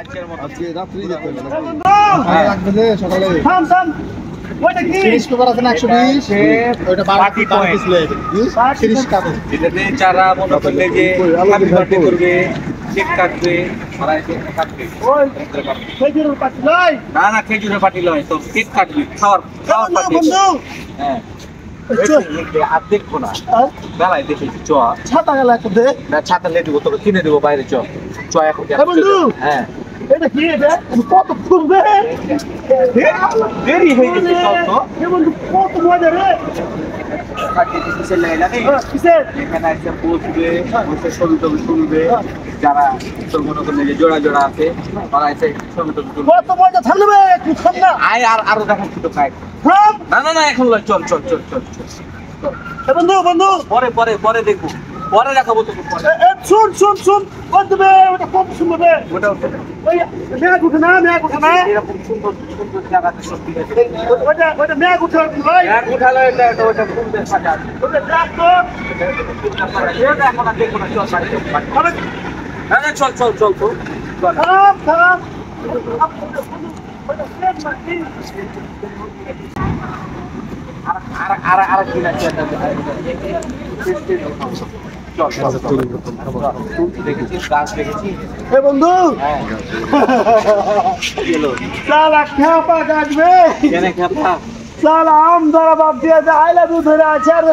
আজকে রাত্রি যেতে হবে না লাগবে যে সকালে থাম থাম ওইটা কি সিরিজ পেপার আছে না 120 ওইটা 12 পিস লয়ে যাবে সিরিজ কাটে এটাতে চারা মনে করলে যে হ্যাপি বার্থডে করবে কেক কাটবে আর কেক কাটবে ওই খেজুরের পাটি লয় না খেজুরের পাটি লয় তো কেক কাটবে খাওয়ার পাটি বন্ধু হ্যাঁ আর দেখবো না বেলায় দেখেছি চ ছাতা গেল একটা দে না ছাতা লে দিব তোকে কিনে দেবো বাইরে চ এখন বন্ধু হ্যাঁ এটা কি এটা কত ফুলবে দেরি হয়ে গেছে তো বন্ধু কত মজা রে যারা তোর মনে করলে যে জোড়া জোড়া আছে তারা এসে ছবি টবি তুলবে কত মজা থাকবে একটু থাম না আয় আর আরো দেখাচ্ছি তো কাই না এখন চল চল চল চল বন্ধু বন্ধু পরে পরে পরে দেখবো পরে দেখাবো তোকে পরে শুন শুন শুন বন্ধু ওটা কত সুন্দর ওটা ওই মেঘ উঠে না এরকম সুন্দর সুন্দর জায়গাতে সব ঠিক আছে ওটা মেঘ উঠে ভাই এক উঠালো এটা ওটা ফুলদের সাজা ওটা ডাক তো এটা এখন আর দেখবো না চল বাড়ি না চল চল চল তো থাম থাম আর কি না বন্ধু সালা খেপা কাটবে সালা আম ধরা বাপ দিয়ে আই লাভ ইউ ধরে আছে আর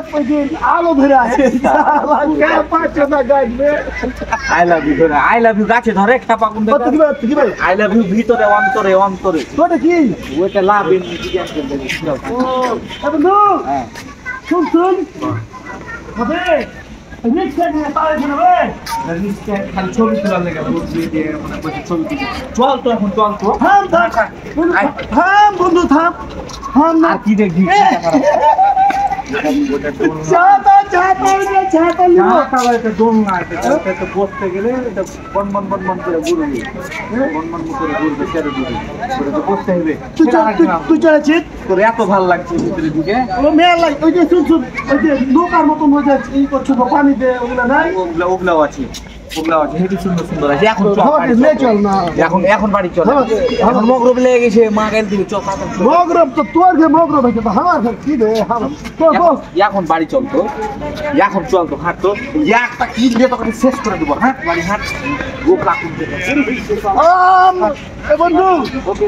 আলো ধরে আছে সালা খেপা চোদা কাটবে আই লাভ ইউ গাছে ধরে খেপা কোন কি ভাই আই লাভ ইউ ভিতরে অন্তরে ওটা কি ওটা লাভ বন্ধু শুন শুন হবে খালি ছবি তোলার লেগে চল তো এখন চল তো থাম বন্ধু থাম থাম না কি দেখবি বসতে গেলে বন করে ঘুরবে বসতে হবে তুই চলেছিস তোর এত ভালো লাগছে ভিতরে দিকে মেয়ার লাগে ওই যে শুন শুন ওই যে নৌকার মতন হয়ে যাচ্ছে এই করছো পানিতে ওগুলো নাই ওগুলাও আছে হেঁটে সুন্দর সুন্দর আছে এখন বাড়ি চল এখন মগরব লেগে গেছে মা গাইল দিবে চল মগরব তো তোর যে মগরব হয়েছে তো আমার কি রে এখন বাড়ি চল তো এখন চল তো হাঁট তো একটা কি দিয়ে তোকে শেষ করে দেবো হ্যাঁ বাড়ি হাঁট গোপলা বন্ধু ওকে